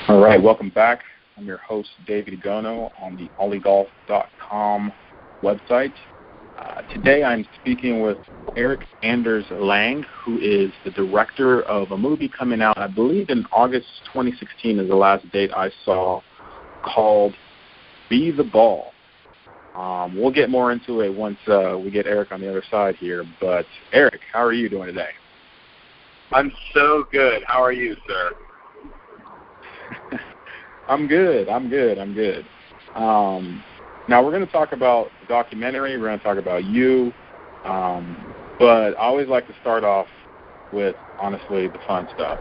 All right, welcome back. I'm your host, David Gono, on the olliegolf.com website. Today I'm speaking with Erik Anders Lang, who is the director of a movie coming out, I believe in August 2016 is the last date I saw, called Be the Ball. We'll get more into it once we get Erik on the other side here. But Erik, how are you doing today? I'm so good. How are you, sir? I'm good. Now we're going to talk about the documentary. We're going to talk about you. But I always like to start off with, honestly, the fun stuff.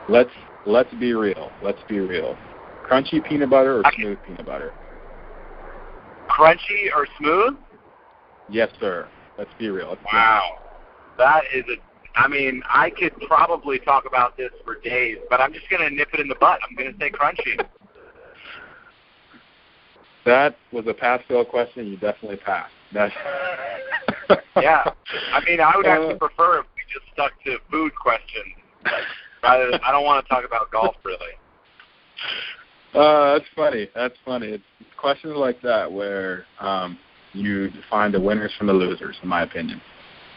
Let's be real. Crunchy peanut butter or smooth peanut butter? Crunchy or smooth? Yes, sir. Let's be real. Wow. That is I could probably talk about this for days, but I'm just going to nip it in the butt. I'm going to say crunchy. That was a pass-fail question. You definitely passed. Yeah. I would actually prefer if we just stuck to food questions. Rather than, I don't want to talk about golf, really. That's funny. It's questions like that where you find the winners from the losers, in my opinion.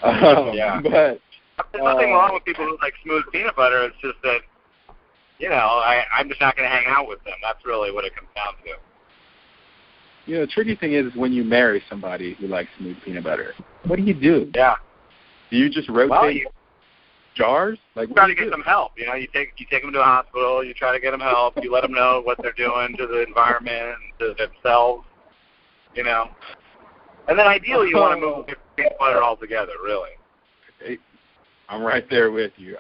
Yeah. But there's nothing wrong with people who like smooth peanut butter. It's just that, I'm just not going to hang out with them. That's really what it comes down to. The tricky thing is when you marry somebody who likes smooth peanut butter, what do you do? Yeah. Do you just rotate jars? You try to get them help. You take them to a hospital. You try to get them help. You let them know what they're doing to the environment and to themselves. And then ideally you want to move peanut butter altogether, really. I'm right there with you.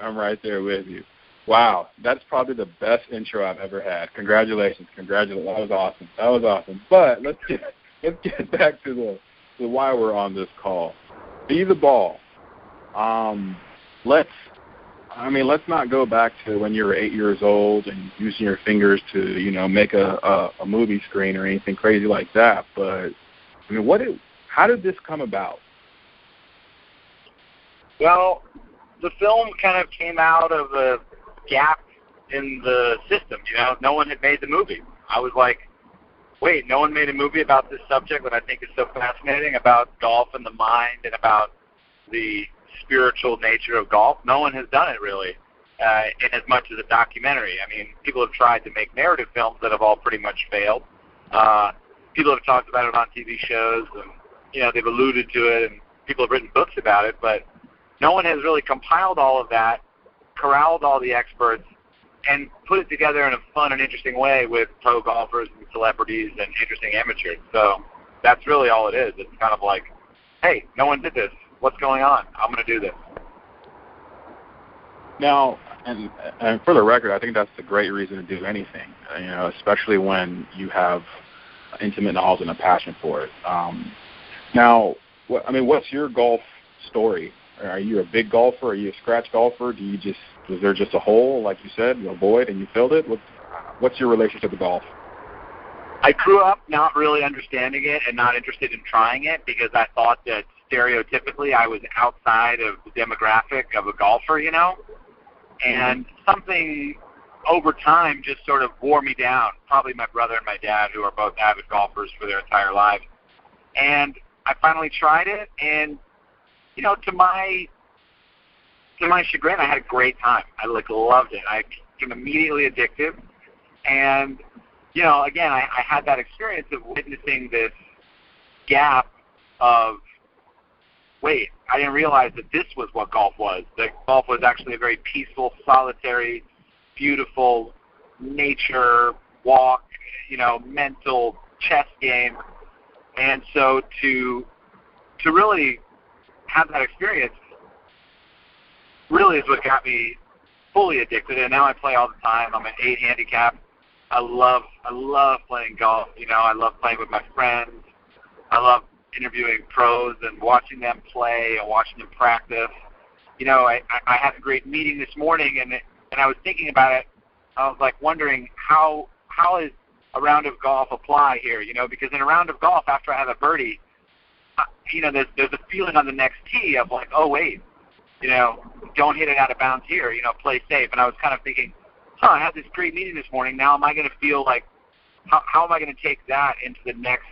Wow, that's probably the best intro I've ever had. Congratulations. That was awesome. But let's get back to the why we're on this call. Be the ball. Let's not go back to when you were 8 years old and using your fingers to make a movie screen or anything crazy like that. But how did this come about? Well, the film kind of came out of a gap in the system. No one had made the movie. I was like, wait, no one made a movie about this subject that I think is so fascinating, about golf and the mind and about the spiritual nature of golf. No one has done it, really, in as much as a documentary. People have tried to make narrative films that have all pretty much failed. People have talked about it on TV shows, and, they've alluded to it, and people have written books about it, but no one has really compiled all of that, corralled all the experts, and put it together in a fun and interesting way with pro golfers and celebrities and interesting amateurs. So that's really all it is. It's kind of like, hey, no one did this. What's going on? I'm going to do this. Now, and for the record, I think that's a great reason to do anything, especially when you have intimate knowledge and a passion for it. Now, what's your golf story? Are you a big golfer? Are you a scratch golfer? Was there just a hole, like you said, a void, and you filled it? What's your relationship to golf? I grew up not really understanding it and not interested in trying it because I thought that stereotypically I was outside of the demographic of a golfer, and something over time just sort of wore me down. Probably my brother and my dad, who are both avid golfers for their entire lives. And I finally tried it, and to my chagrin, I had a great time. I loved it. I became immediately addicted, and again, I had that experience of witnessing this gap of, wait, I didn't realize that this was what golf was. That golf was actually a very peaceful, solitary, beautiful nature walk, mental chess game, and so to really have that experience really is what got me fully addicted, and now I play all the time. I'm an 8 handicap. I love playing golf. I love playing with my friends. I love interviewing pros and watching them play and watching them practice. I had a great meeting this morning, and I was thinking about it. I was wondering how is a round of golf apply here? Because in a round of golf, after I have a birdie, there's a feeling on the next tee of oh wait, don't hit it out of bounds here. Play safe. And I was kind of thinking, oh, I had this great meeting this morning. Now am I going to feel like, how am I going to take that into the next,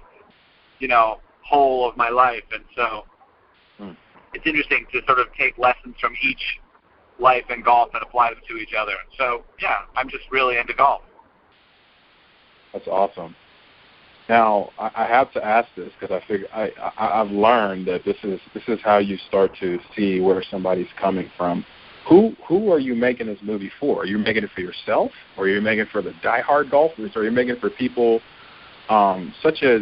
whole of my life? And so it's interesting to sort of take lessons from each life and golf and apply them to each other. So, yeah, I'm just really into golf. That's awesome. Now, I have to ask this because I figure I've learned that this is how you start to see where somebody's coming from. Who are you making this movie for? Are you making it for yourself, or are you making it for the diehard golfers, or are you making it for people such as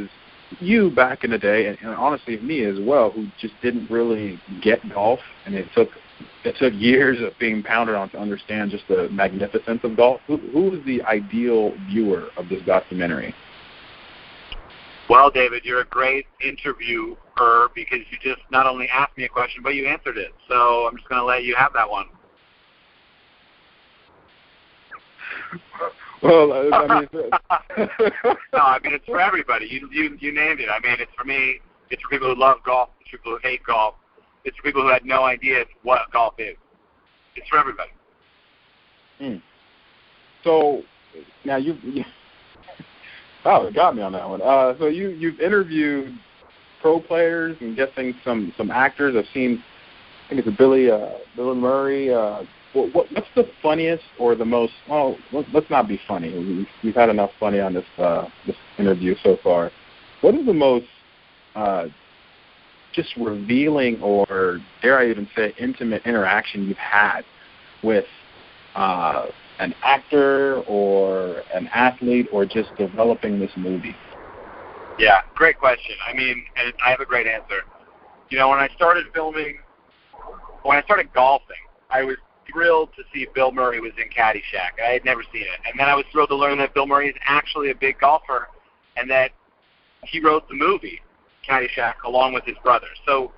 you back in the day, and honestly me as well, who just didn't really get golf, and it took years of being pounded on to understand just the magnificence of golf? Who is the ideal viewer of this documentary? Well, David, you're a great interviewer because you just not only asked me a question, but you answered it. So I'm just going to let you have that one. Well, I mean, no, I mean it's for everybody. You named it. I mean, it's for me. It's for people who love golf. It's for people who hate golf. It's for people who had no idea what golf is. It's for everybody. So now you oh, it got me on that one. So you've interviewed pro players, and guessing some actors. I've seen, I think it's Bill Murray. What's the funniest or the most? Well, let's not be funny. We've had enough funny on this interview so far. What is the most just revealing, or dare I even say, intimate interaction you've had with an actor or an athlete, or just developing this movie? Yeah, great question. I mean, and I have a great answer. When I started golfing, I was thrilled to see Bill Murray was in Caddyshack. I had never seen it. And then I was thrilled to learn that Bill Murray is actually a big golfer, and that he wrote the movie Caddyshack along with his brother. So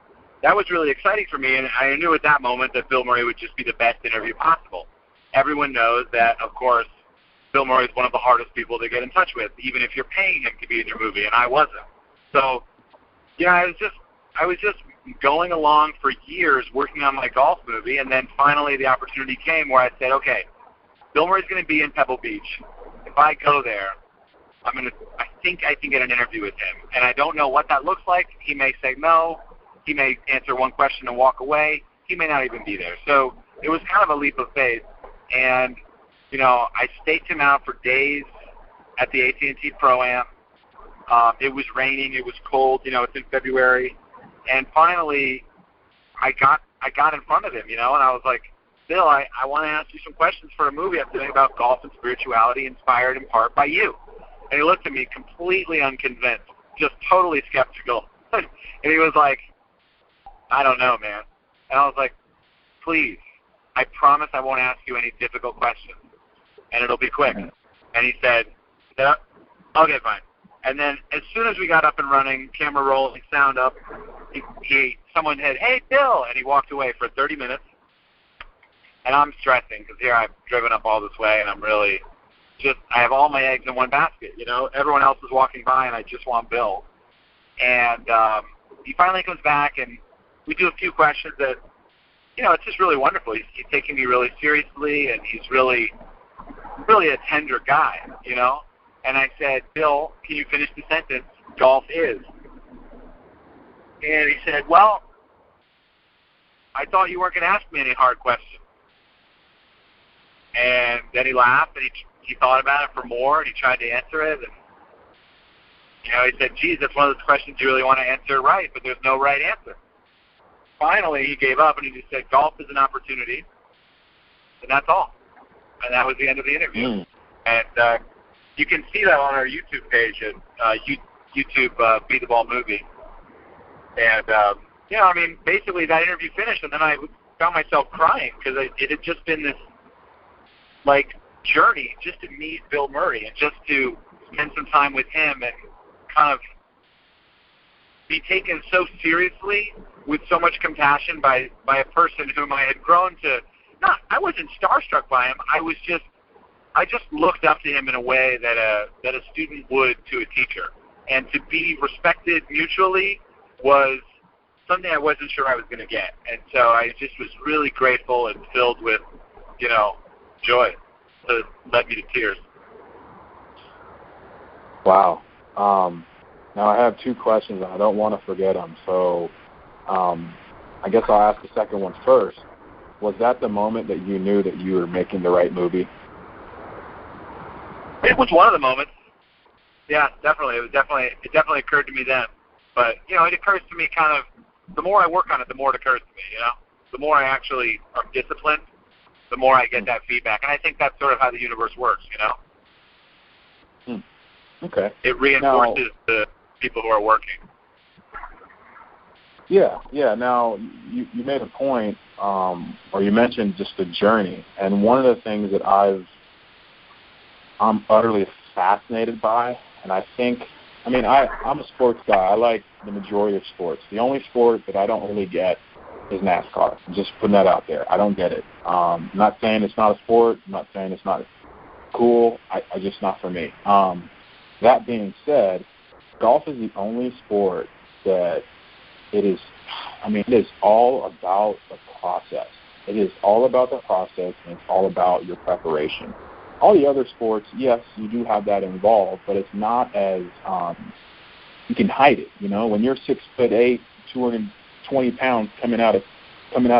that was really exciting for me, and I knew at that moment that Bill Murray would just be the best interview possible. Everyone knows that, of course, Bill Murray is one of the hardest people to get in touch with, even if you're paying him to be in your movie, and I wasn't. So, I was just going along for years working on my golf movie, and then finally the opportunity came where I said, okay, Bill Murray's going to be in Pebble Beach. If I go there, I think I can get an interview with him. And I don't know what that looks like. He may say no. He may answer one question and walk away. He may not even be there. So it was kind of a leap of faith. And, I staked him out for days at the AT&T Pro-Am. It was raining. It was cold. It's in February. And finally, I got in front of him, and I was like, Bill, I want to ask you some questions for a movie I'm doing about golf and spirituality, inspired in part by you. And he looked at me completely unconvinced, just totally skeptical. And he was like, I don't know, man. And I was like, please, I promise I won't ask you any difficult questions, and it'll be quick. And he said, okay, fine. And then as soon as we got up and running, camera rolling, sound up, someone said, hey, Bill, and he walked away for 30 minutes. And I'm stressing because here I've driven up all this way, and I'm really I have all my eggs in one basket, Everyone else is walking by, and I just want Bill. And he finally comes back, and we do a few questions that, it's just really wonderful. He's taking me really seriously, and he's really, really a tender guy, And I said, Bill, can you finish the sentence? Golf is. And he said, well, I thought you weren't going to ask me any hard questions. And then he laughed, and he thought about it for more, and he tried to answer it. And, he said, geez, that's one of those questions you really want to answer right, but there's no right answer. Finally, he gave up, and he just said, golf is an opportunity, and that's all. And that was the end of the interview. And you can see that on our YouTube page at YouTube Beat the Ball Movie. And, basically that interview finished, and then I found myself crying because it had just been this, journey just to meet Bill Murray and just to spend some time with him and kind of be taken so seriously with so much compassion by a person whom I had grown to, I wasn't starstruck by him. I just looked up to him in a way that a student would to a teacher. And to be respected mutually was something I wasn't sure I was going to get. And so I just was really grateful and filled with, joy to led me to tears. Wow. Now I have 2 questions, and I don't want to forget them. So I guess I'll ask the second one first. Was that the moment that you knew that you were making the right movie? It was one of the moments. Yeah, definitely. It definitely occurred to me then. But, you know, it occurs to me kind of, the more I work on it, the more it occurs to me, you know? The more I actually am disciplined, the more I get that feedback. And I think that's sort of how the universe works, you know? Okay. It reinforces the people who are working. Yeah. Now, you made a point, or you mentioned just the journey. And one of the things that I'm utterly fascinated by, and I think, I mean, I'm a sports guy. I like the majority of sports. The only sport that I don't really get is NASCAR. I'm just putting that out there. I don't get it. I'm not saying it's not a sport. I'm not saying it's not cool. I just not for me. That being said, golf is the only sport that it is all about the process. It is all about the process, and it's all about your preparation. All the other sports, yes, you do have that involved, but it's not as you can hide it. You know, when you're 6'8", 220 pounds coming out of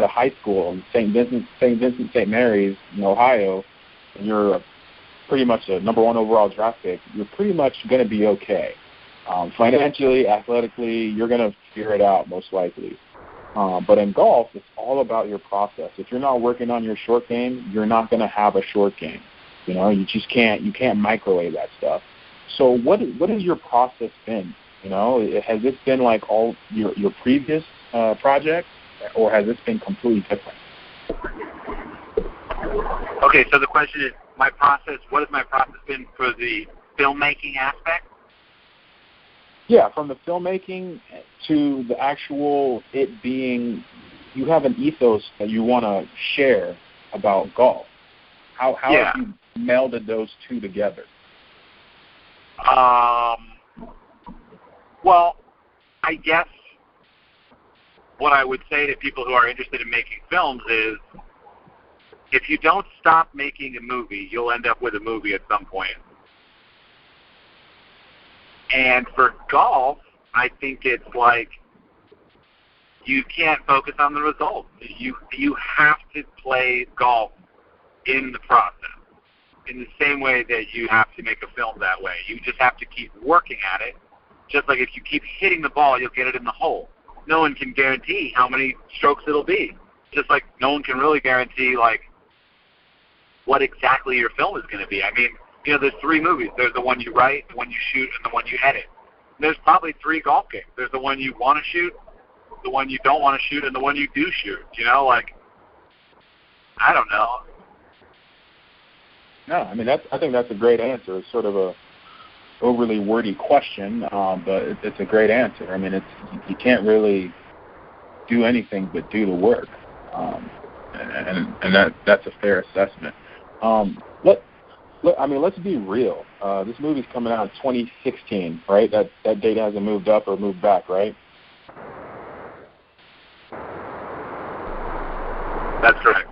high school in St. Vincent St. Mary's in Ohio, and you're pretty much a number 1 overall draft pick, you're pretty much going to be okay. Financially, athletically, you're going to figure it out most likely. But in golf, it's all about your process. If you're not working on your short game, you're not going to have a short game. You know, you can't microwave that stuff. So what has your process been? You know, has this been like all your previous projects, or has this been completely different? Okay, so the question is, my process, what has my process been for the filmmaking aspect? Yeah, from the filmmaking to the actual it being, you have an ethos that you want to share about golf. How have you melded those 2 together? Well, I guess what I would say to people who are interested in making films is, if you don't stop making a movie, you'll end up with a movie at some point. And for golf, I think it's like you can't focus on the results. You have to play golf in the process, in the same way that you have to make a film that way. You just have to keep working at it. Just like if you keep hitting the ball, you'll get it in the hole. No one can guarantee how many strokes it'll be. Just like no one can really guarantee, like, what exactly your film is going to be. I mean, you know, there's 3 movies. There's the one you write, the one you shoot, and the one you edit. And there's probably 3 golf games. There's the one you want to shoot, the one you don't want to shoot, and the one you do shoot. You know, like, I don't know. No, I mean, I think that's a great answer. It's sort of a overly wordy question, but it's a great answer. I mean, you can't really do anything but do the work, and that's a fair assessment. Let's be real. This movie's coming out in 2016, right? That date hasn't moved up or moved back, right? That's correct.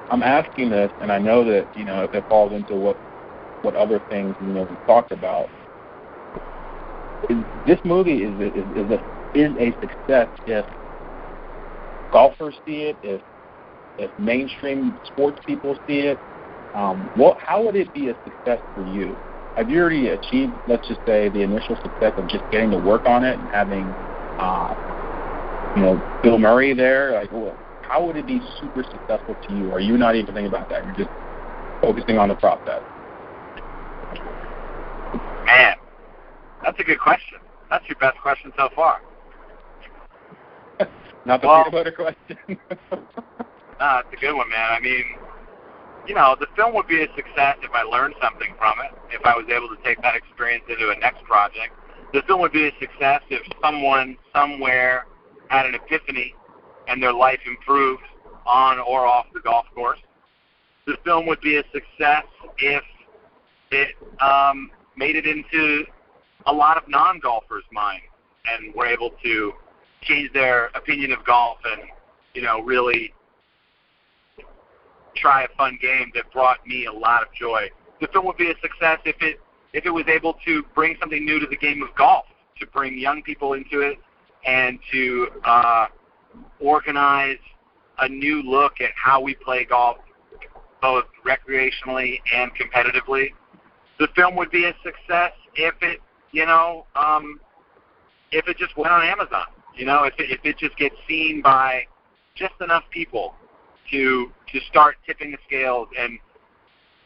I'm asking this, and I know that, you know, if it falls into what other things, you know, we talked about. This movie is a success if golfers see it, if mainstream sports people see it. How would it be a success for you? Have you already achieved, let's just say, the initial success of just getting to work on it and having, Bill Murray there? Like, how would it be super successful to you? Or are you not even thinking about that? You're just focusing on the process. Man, that's a good question. That's your best question so far. Not the peanut butter question. No, it's a good one, man. I mean, you know, the film would be a success if I learned something from it, if I was able to take that experience into a next project. The film would be a success if someone somewhere had an epiphany and their life improved on or off the golf course. The film would be a success if it made it into a lot of non-golfers' minds and were able to change their opinion of golf and, you know, really try a fun game that brought me a lot of joy. The film would be a success if it was able to bring something new to the game of golf, to bring young people into it, and to organize a new look at how we play golf, both recreationally and competitively. The film would be a success if it, if it just went on Amazon. If it just gets seen by just enough people to start tipping the scales, and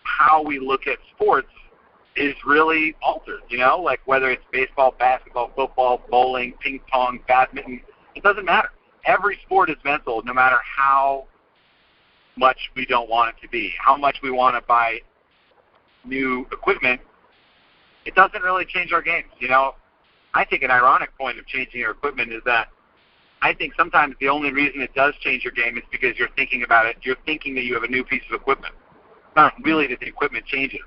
how we look at sports is really altered, like whether it's baseball, basketball, football, bowling, ping pong, badminton, it doesn't matter. Every sport is mental, no matter how much we don't want it to be, how much we want to buy new equipment. It doesn't really change our games. I think an ironic point of changing your equipment is that I think sometimes the only reason it does change your game is because you're thinking about it. You're thinking that you have a new piece of equipment. It's not really that the equipment changes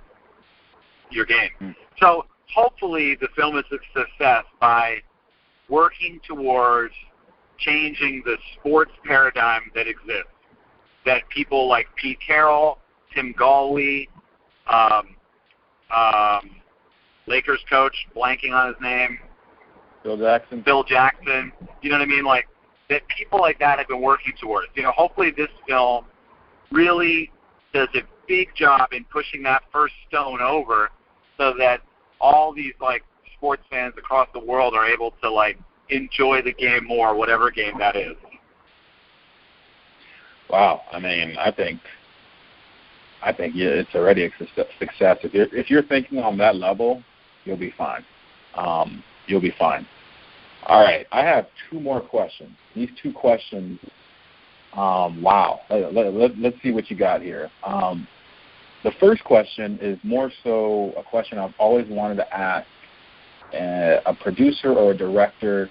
your game. So hopefully the film is a success by working towards changing the sports paradigm that exists, that people like Pete Carroll, Tim Galway, Lakers coach, blanking on his name, Bill Jackson, you know what I mean? Like, that people like that have been working towards. Hopefully this film really does a big job in pushing that first stone over, so that all these, like, sports fans across the world are able to, like, enjoy the game more, whatever game that is. Wow. I mean, I think yeah, it's already a success. If you're thinking on that level, you'll be fine. You'll be fine. All right. I have two more questions. These two questions, wow. Let's see what you got here. The first question is more so a question I've always wanted to ask a producer or a director,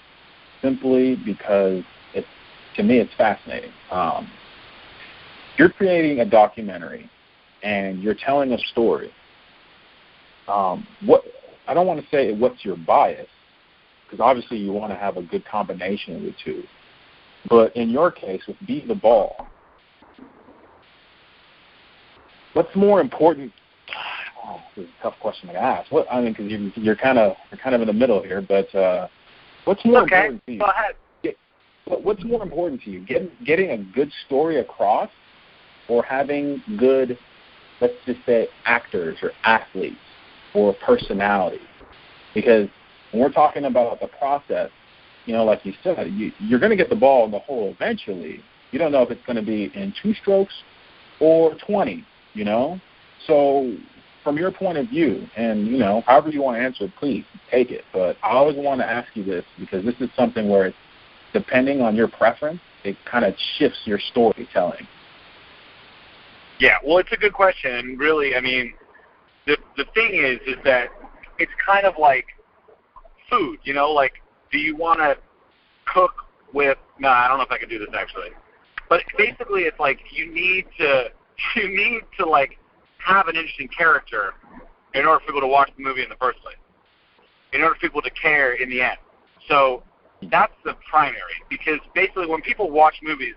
simply because to me it's fascinating. You're creating a documentary and you're telling a story. I don't want to say what's your bias, because obviously you want to have a good combination of the two. But in your case, with Beat the Ball, what's more important? Oh, this is a tough question to ask. Because you're kind of in the middle here. But what's more important to you? Go ahead. What's more important to you? Getting a good story across, or having good, let's just say, actors or athletes or personalities? Because when we're talking about the process, like you said, you're going to get the ball in the hole eventually. You don't know if it's going to be in 2 strokes or 20, So from your point of view, and, however you want to answer it, please take it. But I always want to ask you this, because this is something where it's, depending on your preference, it kind of shifts your storytelling. Yeah, well, it's a good question. And really, I mean, the thing is that it's kind of like food, like, do you want to cook with, no, I don't know if I can do this actually. But basically it's like you need to like have an interesting character in order for people to watch the movie in the first place, in order for people to care in the end. So that's the primary, because basically when people watch movies,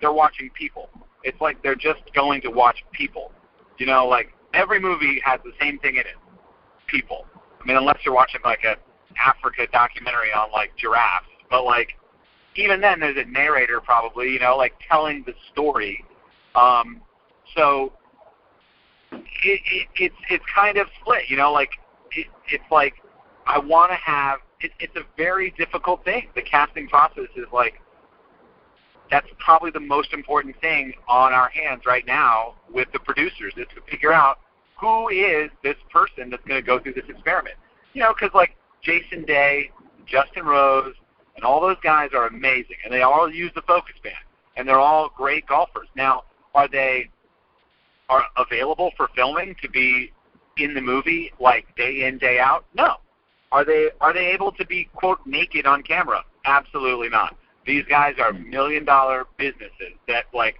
they're watching people. It's like they're just going to watch people. Like every movie has the same thing in it, people. I mean, unless you're watching like a Africa documentary on like giraffes, but like even then there's a narrator probably, like telling the story. So it's kind of split, like it's like I want to have it's a very difficult thing. The casting process is like, that's probably the most important thing on our hands right now with the producers, is to figure out who is this person that's going to go through this experiment. Because like Jason Day, Justin Rose, and all those guys are amazing, and they all use the focus band, and they're all great golfers. Now, are available for filming to be in the movie like day in, day out? No. Are they able to be, quote, naked on camera? Absolutely not. These guys are $1 million businesses that like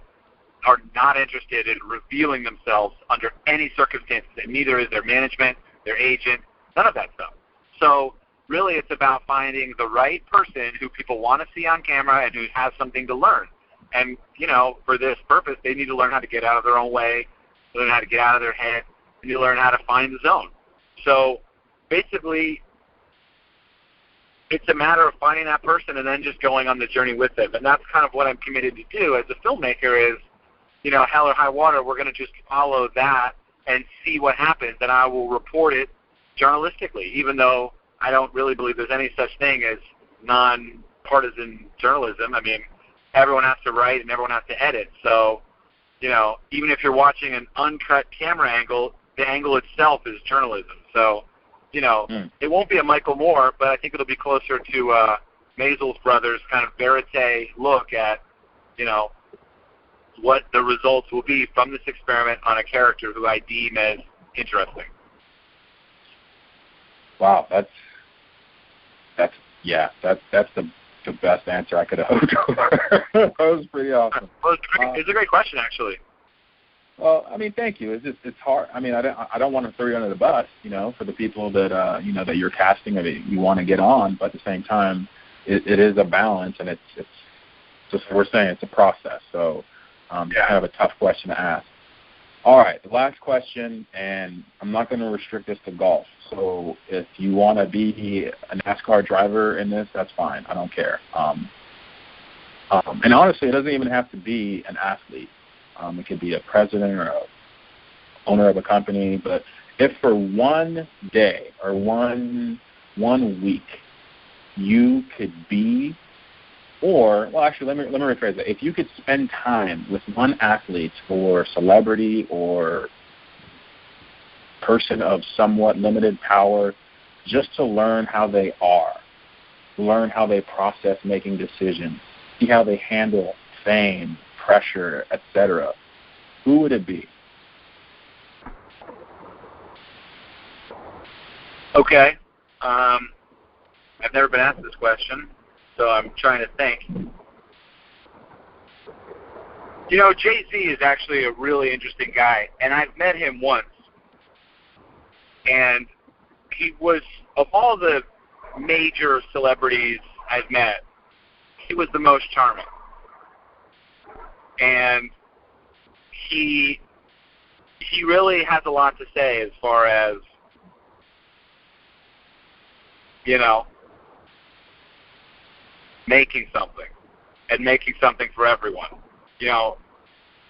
are not interested in revealing themselves under any circumstances, and neither is their management, their agent, none of that stuff. So really it's about finding the right person who people want to see on camera and who has something to learn. And, you know, for this purpose, they need to learn how to get out of their own way, learn how to get out of their head, and you learn how to find the zone. So basically, it's a matter of finding that person and then just going on the journey with them. And that's kind of what I'm committed to do as a filmmaker is, you know, hell or high water, we're going to just follow that and see what happens, and I will report it journalistically, even though I don't really believe there's any such thing as non-partisan journalism. I mean, everyone has to write and everyone has to edit. So, you know, even if you're watching an uncut camera angle, the angle itself is journalism. So, you know, it won't be a Michael Moore, but I think it'll be closer to Maisels Brothers kind of verite look at, you know, what the results will be from this experiment on a character who I deem as interesting. Wow, that's the best answer I could have hoped for. That was pretty awesome. Well, it's a great question, actually. Well, I mean, thank you. It's hard. I mean, I don't want to throw you under the bus, you know, for the people that you know that you're casting or that you want to get on, but at the same time, it is a balance, and it's just we're saying it's a process. So, kind of a tough question to ask. All right, the last question, and I'm not going to restrict this to golf. So if you want to be a NASCAR driver in this, that's fine. I don't care. And honestly, it doesn't even have to be an athlete. It could be a president or a owner of a company. But if for one day or one week you could be, or, well, actually, let me rephrase that. If you could spend time with one athlete or celebrity or person of somewhat limited power just to learn how they are, learn how they process making decisions, see how they handle fame, pressure, etc., who would it be? Okay. I've never been asked this question, so I'm trying to think. You know, Jay-Z is actually a really interesting guy, and I've met him once. And he was, of all the major celebrities I've met, he was the most charming. And he really has a lot to say as far as, you know, making something and making something for everyone. You know,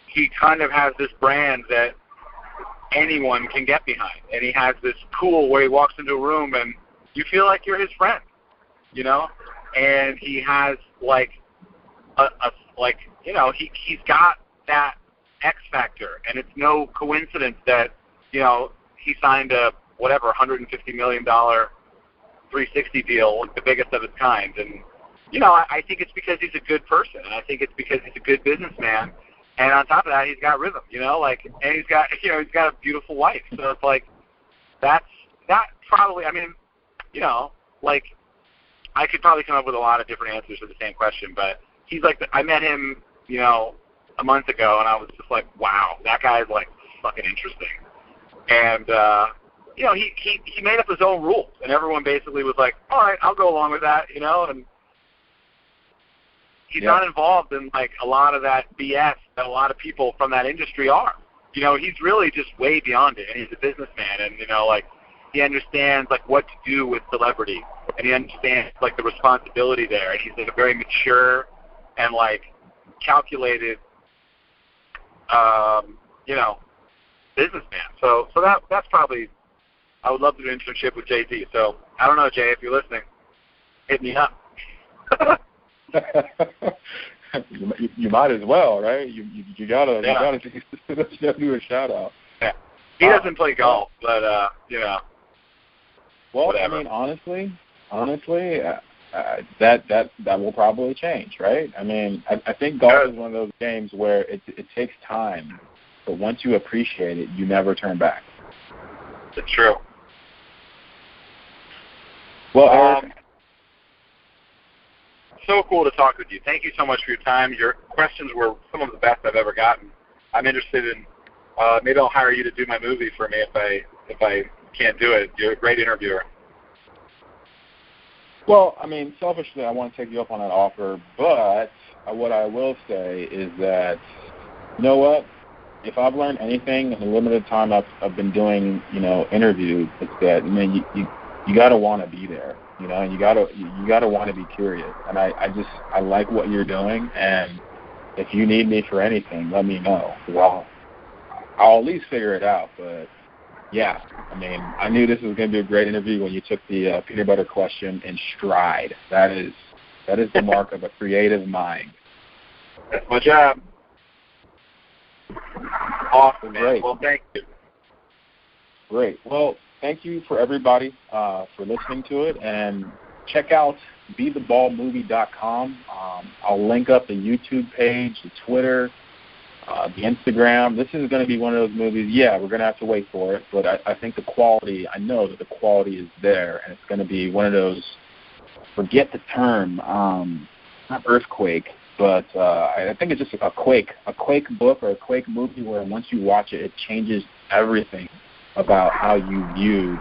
he kind of has this brand that anyone can get behind, and he has this cool where he walks into a room and you feel like you're his friend, you know, and he has like you know, he's got that X factor, and it's no coincidence that, you know, he signed a whatever $150 million 360 deal, the biggest of its kind. And you know, I think it's because he's a good person, and I think it's because he's a good businessman. And on top of that, he's got rhythm, you know, like, and he's got a beautiful wife. So it's like, that probably, I mean, you know, like, I could probably come up with a lot of different answers to the same question, but he's like, I met him, you know, a month ago, and I was just like, wow, that guy's like fucking interesting. And, you know, he made up his own rules, and everyone basically was like, all right, I'll go along with that, you know, and he's not involved in, like, a lot of that BS that a lot of people from that industry are. You know, he's really just way beyond it, and he's a businessman, and, you know, like, he understands, like, what to do with celebrity, and he understands, like, the responsibility there, and he's, like, a very mature and, like, calculated, you know, businessman. So that's probably, I would love to do an internship with Jay-Z. So, I don't know, Jay, if you're listening, hit me up. You might as well, right? You gotta do a shout out. Yeah, he doesn't play golf, but you know. Well, whatever. I mean, honestly, that will probably change, right? I mean, I think golf is one of those games where it takes time, but once you appreciate it, you never turn back. It's true. Well, Erik, so cool to talk with you. Thank you so much for your time. Your questions were some of the best I've ever gotten. I'm interested in maybe I'll hire you to do my movie for me if I can't do it. You're a great interviewer. Well, I mean, selfishly, I want to take you up on that offer, but what I will say is that, you know what? If I've learned anything in the limited time I've been doing, interviews, it's that, you got to want to be there, and you got to want to be curious. And I like what you're doing, and if you need me for anything, let me know. I'll at least figure it out. But yeah, I mean, I knew this was going to be a great interview when you took the peanut butter question in stride. That is the mark of a creative mind. That's my job. Awesome, man. Great. Well, thank you. Great. Well, thank you for everybody for listening to it, and check out BeTheBallMovie.com. I'll link up the YouTube page, the Twitter, the Instagram. This is going to be one of those movies, we're going to have to wait for it, but I think I know that the quality is there, and it's going to be one of those, forget the term, not earthquake, but I think it's just a quake book or a quake movie where once you watch it, it changes everything about how you viewed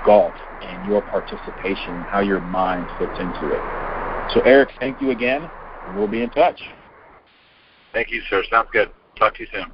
golf and your participation, how your mind fits into it. So, Erik, thank you again, and we'll be in touch. Thank you, sir. Sounds good. Talk to you soon.